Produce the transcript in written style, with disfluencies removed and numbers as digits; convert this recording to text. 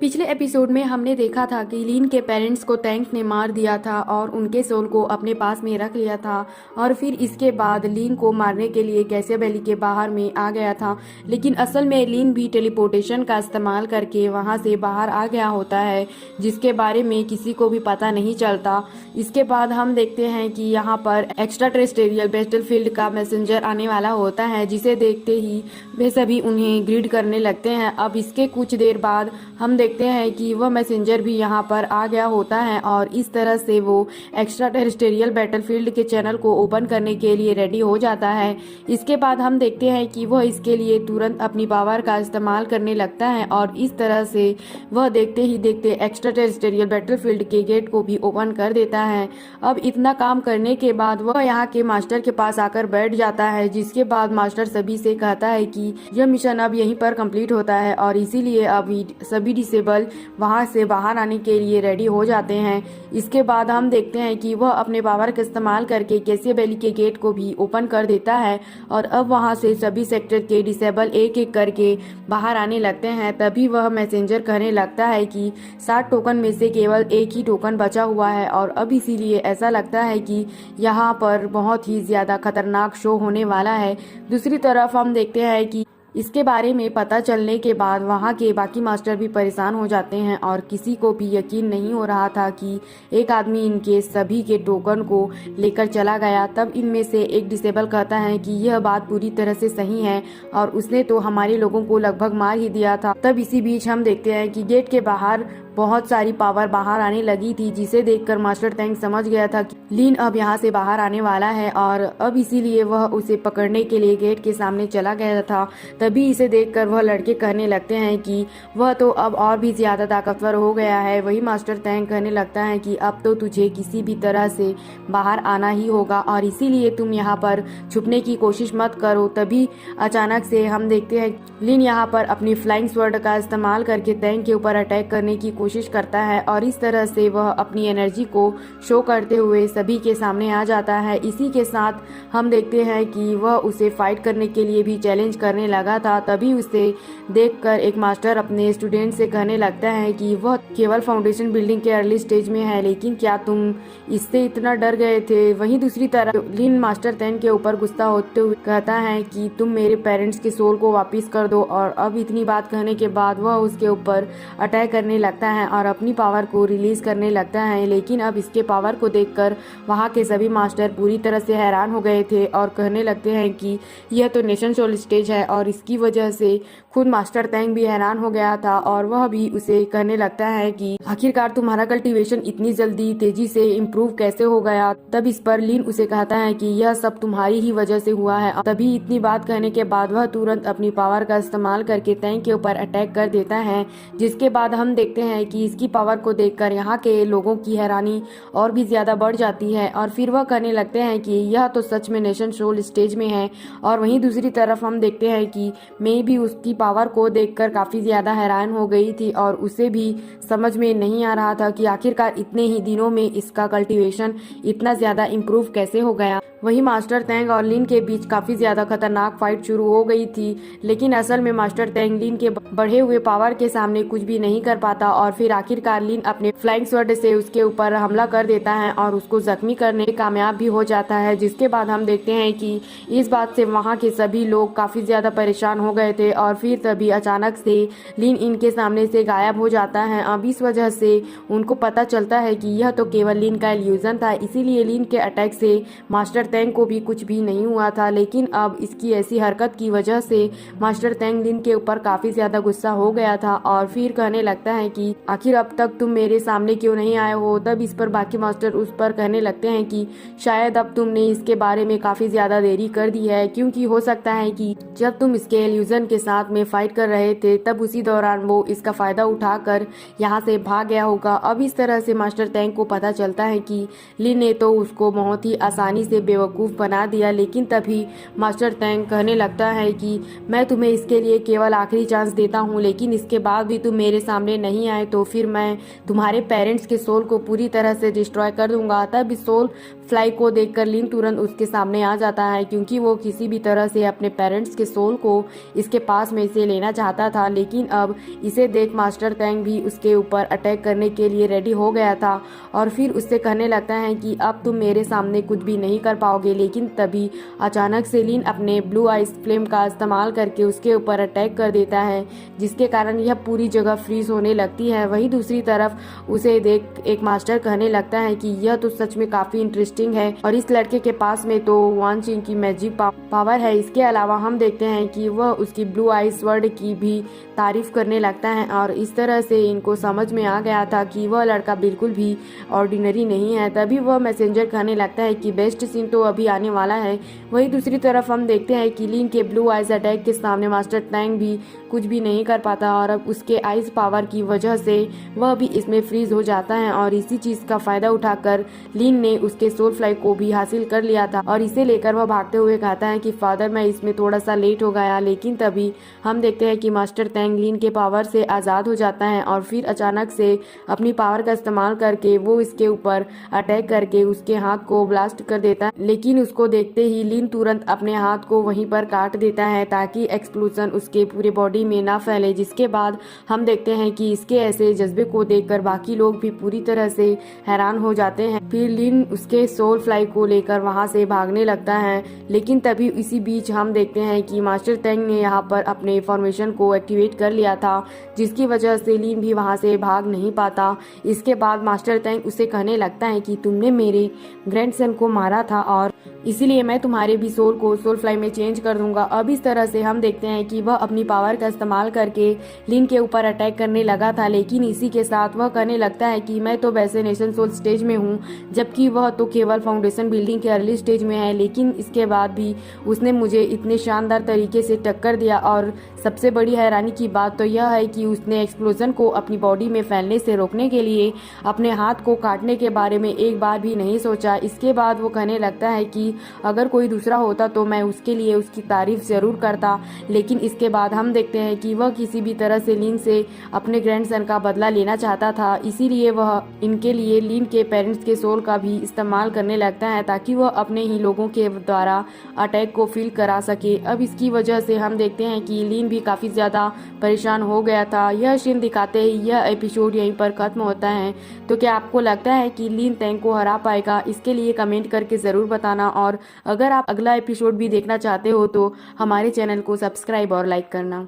पिछले एपिसोड में हमने देखा था कि लीन के पेरेंट्स को टैंक ने मार दिया था और उनके सोल को अपने पास में रख लिया था और फिर इसके बाद लीन को मारने के लिए कैसिया वैली के बाहर में आ गया था। लेकिन असल में लीन भी टेलीपोर्टेशन का इस्तेमाल करके वहां से बाहर आ गया होता है, जिसके बारे में किसी को भी पता नहीं चलता। इसके बाद हम देखते हैं कि यहाँ पर एक्स्ट्रा टेरेस्टेरियल बैटलफील्ड का मैसेंजर आने वाला होता है, जिसे देखते ही वे सभी उन्हें ग्रीड करने लगते हैं। अब इसके कुछ देर बाद हम देखते हैं कि वह मैसेंजर भी यहाँ पर आ गया होता है और इस तरह से वो एक्स्ट्रा टेरेस्टेरियल बैटलफील्ड के चैनल को ओपन करने के लिए रेडी हो जाता है। इसके बाद हम देखते हैं कि वह इसके लिए तुरंत अपनी पावर का इस्तेमाल करने लगता है और इस तरह से वह देखते ही देखते एक्स्ट्रा टेरेस्टेरियल बैटलफील्ड के गेट को भी ओपन कर देता है। अब इतना काम करने के बाद वह यहाँ के मास्टर के पास आकर बैठ जाता है, जिसके बाद मास्टर सभी से कहता है कि यह मिशन अब यहीं पर कंप्लीट होता है और इसीलिए अब सभी डिसेबल वहां से बाहर आने के लिए रेडी हो जाते हैं। इसके बाद हम देखते हैं कि वह अपने पावर का इस्तेमाल करके कैसिया वैली के गेट को भी ओपन कर देता है और अब वहां से सभी सेक्टर के डिसेबल एक एक करके बाहर आने लगते हैं। तभी वह मैसेंजर कहने लगता है कि 60 टोकन में से केवल एक ही टोकन बचा हुआ है और अब इसीलिए ऐसा लगता है कि यहाँ पर बहुत ही ज्यादा खतरनाक शो होने वाला है। दूसरी तरफ हम देखते हैं कि इसके बारे में पता चलने के बाद वहाँ के बाकी मास्टर भी परेशान हो जाते हैं और किसी को भी यकीन नहीं हो रहा था कि एक आदमी इनके सभी के टोकन को लेकर चला गया। तब इनमें से एक डिसेबल कहता है कि यह बात पूरी तरह से सही है और उसने तो हमारे लोगों को लगभग मार ही दिया था। तब इसी बीच हम देखते हैं कि गेट के बाहर बहुत सारी पावर बाहर आने लगी थी, जिसे देखकर मास्टर टैंक समझ गया था कि लीन अब यहाँ से बाहर आने वाला है और अब इसीलिए वह उसे पकड़ने के लिए गेट के सामने चला गया था। तभी इसे देखकर वह लड़के कहने लगते हैं कि वह तो अब और भी ज्यादा ताकतवर हो गया है। वही मास्टर टैंक कहने लगता है कि अब तो तुझे किसी भी तरह से बाहर आना ही होगा और इसीलिए तुम यहाँ पर छुपने की कोशिश मत करो। तभी अचानक से हम देखते हैं लीन यहाँ पर अपनी फ्लाइंग स्वर्ड का इस्तेमाल करके टैंक के ऊपर अटैक करने की कोशिश करता है और इस तरह से वह अपनी एनर्जी को शो करते हुए सभी के सामने आ जाता है। इसी के साथ हम देखते हैं कि वह उसे फाइट करने के लिए भी चैलेंज करने लगा था। तभी उसे देखकर एक मास्टर अपने स्टूडेंट से कहने लगता है कि वह केवल फाउंडेशन बिल्डिंग के अर्ली स्टेज में है, लेकिन क्या तुम इससे इतना डर गए थे। वहीं दूसरी तरफ लीन मास्टर टैंक के ऊपर गुस्सा होते हुए कहता है कि तुम मेरे पेरेंट्स के सोल को वापस कर दो और अब इतनी बात कहने के बाद वह उसके ऊपर अटैक करने लगता है और अपनी पावर को रिलीज करने लगता है। लेकिन अब इसके पावर को देखकर वहाँ के सभी मास्टर पूरी तरह से हैरान हो गए थे और कहने लगते हैं कि यह तो नेशन सोल स्टेज है और इसकी वजह से खुद मास्टर टैंक भी हैरान हो गया था और वह भी उसे कहने लगता है कि आखिरकार तुम्हारा कल्टीवेशन इतनी जल्दी तेजी से इम्प्रूव कैसे हो गया। तब इस पर लीन उसे कहता है कि यह सब तुम्हारी ही वजह से हुआ है। तभी इतनी बात कहने के बाद वह तुरंत अपनी पावर का इस्तेमाल करके टैंक के ऊपर अटैक कर देता है, जिसके बाद हम देखते हैं कि इसकी पावर को देखकर यहाँ के लोगों की हैरानी और भी ज्यादा बढ़ जाती है और फिर वह कहने लगते हैं कि यह तो सच में नेशन सोल स्टेज में है। और वहीं दूसरी तरफ हम देखते हैं कि मैं भी उसकी पावर को देखकर काफी ज्यादा हैरान हो गई थी और उसे भी समझ में नहीं आ रहा था कि आखिरकार इतने ही दिनों में इसका कल्टीवेशन इतना ज्यादा इम्प्रूव कैसे हो गया। वही मास्टर टैंक और लीन के बीच काफी ज्यादा खतरनाक फाइट शुरू हो गई थी, लेकिन असल में मास्टर टैंक लीन के बढ़े हुए पावर के सामने कुछ भी नहीं कर पाता और फिर आखिरकार लीन अपने फ्लाइंग स्वर्ड से उसके ऊपर हमला कर देता है और उसको जख्मी करने में कामयाब भी हो जाता है। जिसके बाद हम देखते हैं कि इस बात से वहाँ के सभी लोग काफी ज्यादा परेशान हो गए थे और फिर तभी अचानक से लीन इनके सामने से गायब हो जाता है। अब इस वजह से उनको पता चलता है कि यह तो केवल लीन का इल्यूजन था, इसीलिए लीन के अटैक से मास्टर टैंक को भी कुछ भी नहीं हुआ था। लेकिन अब इसकी ऐसी हरकत की वजह से मास्टर टैंक लीन के ऊपर काफी ज्यादा गुस्सा हो गया था और फिर कहने लगता है कि आखिर अब तक तुम मेरे सामने क्यों नहीं आए हो। तब इस पर बाकी मास्टर उस पर कहने लगते हैं कि शायद अब तुमने इसके बारे में काफी ज्यादा देरी कर दी है, क्योंकि हो सकता है कि जब तुम इसके इल्यूजन के साथ में फाइट कर रहे थे तब उसी दौरान वो इसका फायदा उठाकर यहाँ से भाग गया होगा। अब इस तरह से मास्टर टैंक को पता चलता है कि लीन ने तो उसको बहुत ही आसानी से बेवकूफ बना दिया। लेकिन तभी मास्टर टैंक कहने लगता है कि मैं तुम्हें इसके लिए केवल आखिरी चांस देता हूँ, लेकिन इसके बाद भी तुम मेरे सामने नहीं आए तो फिर मैं तुम्हारे पेरेंट्स के सोल को पूरी तरह से डिस्ट्रॉय कर दूंगा। तब इस सोल फ्लाई को देखकर लिन तुरंत उसके सामने आ जाता है, क्योंकि वो किसी भी तरह से अपने पेरेंट्स के सोल को इसके पास में से लेना चाहता था। लेकिन अब इसे देख मास्टर तैंग भी उसके ऊपर अटैक करने के लिए रेडी हो गया था और फिर उससे कहने लगता है कि अब तुम मेरे सामने कुछ भी नहीं कर पाओगे। लेकिन तभी अचानक से लिन अपने ब्लू आइस फ्लेम का इस्तेमाल करके उसके ऊपर अटैक कर देता है, जिसके कारण यह पूरी जगह फ्रीज होने लगती है। वहीं दूसरी तरफ उसे देख एक मास्टर कहने लगता है कि यह तो सच में काफी इंटरेस्टिंग है और इस लड़के के पास में तो वान चिंग की मैजिक पावर है। इसके अलावा हम देखते हैं कि वह उसकी ब्लू आइस वर्ड की भी तारीफ करने लगता है और इस तरह से इनको समझ में आ गया था कि वह लड़का बिल्कुल भी ऑर्डिनरी नहीं है। तभी वह मैसेंजर कहने लगता है कि बेस्ट सीन तो अभी आने वाला है। वहीं दूसरी तरफ हम देखते हैं कि लिन के ब्लू आइस अटैक के सामने मास्टर टैंग भी कुछ भी नहीं कर पाता और अब उसके आइस पावर की वजह से वह भी इसमें फ्रीज हो जाता है और इसी चीज का फायदा उठाकर लिन ने उसके सोल फ्लाई को भी हासिल कर लिया था और इसे लेकर वह भागते हुए कहता है कि फादर मैं इसमें थोड़ा सा लेट हो गया। लेकिन तभी हम देखते हैं कि मास्टर टैंग लिन के पावर से आजाद हो जाता है और फिर अचानक से अपनी पावर का इस्तेमाल करके वो इसके ऊपर अटैक करके उसके हाथ को ब्लास्ट कर देता है। लेकिन उसको देखते ही लिन तुरंत अपने हाथ को वहीं पर काट देता है ताकि एक्सप्लोजन उसके पूरे बॉडी में ना फैले। जिसके बाद हम देखते हैं कि इसके ऐसे जज्बे को देखकर बाकी लोग भी पूरी तरह से हैरान हो जाते हैं। फिर लिन उसके सोल फ्लाई को लेकर वहां से भागने लगता है। लेकिन तभी इसी बीच हम देखते हैं कि मास्टर टैंग ने यहाँ पर अपने फॉर्मेशन को एक्टिवेट कर लिया था, जिसकी वजह से लिन भी वहां से भाग नहीं पाता। इसके बाद मास्टर टैंग उसे कहने लगता है कि तुमने मेरे ग्रैंडसन को मारा था और इसीलिए मैं तुम्हारे भी सोल को सोल फ्लाई में चेंज कर दूंगा। अब इस तरह से हम देखते हैं कि वह अपनी पावर का इस्तेमाल करके लिन के ऊपर अटैक करने लगा था। लेकिन इसी के साथ वह कहने लगता है कि मैं तो वैसे नेशन सोल स्टेज में हूँ, जबकि वह तो केवल फाउंडेशन बिल्डिंग के अर्ली स्टेज में है। लेकिन इसके बाद भी उसने मुझे इतने शानदार तरीके से टक्कर दिया और सबसे बड़ी हैरानी की बात तो यह है कि उसने एक्सप्लोजन को अपनी बॉडी में फैलने से रोकने के लिए अपने हाथ को काटने के बारे में एक बार भी नहीं सोचा। इसके बाद वो कहने लगता है कि अगर कोई दूसरा होता तो मैं उसके लिए उसकी तारीफ जरूर करता। लेकिन इसके बाद हम देखते हैं कि वह किसी भी तरह से लिन से अपने ग्रैंडसन का बदला लेना चाहता था, इसीलिए वह इनके लिए लिन के पेरेंट्स के सोल का भी इस्तेमाल करने लगता है ताकि वह अपने ही लोगों के द्वारा अटैक को फील करा सके। अब इसकी वजह से हम देखते हैं कि लिन भी काफी ज्यादा परेशान हो गया था। यह सीन दिखाते ही यह एपिसोड यहीं पर खत्म होता है। तो क्या आपको लगता है कि लिन टैंग को हरा पाएगा? इसके लिए कमेंट करके जरूर बताना और अगर आप अगला एपिसोड भी देखना चाहते हो तो हमारे चैनल को सब्सक्राइब और लाइक करना।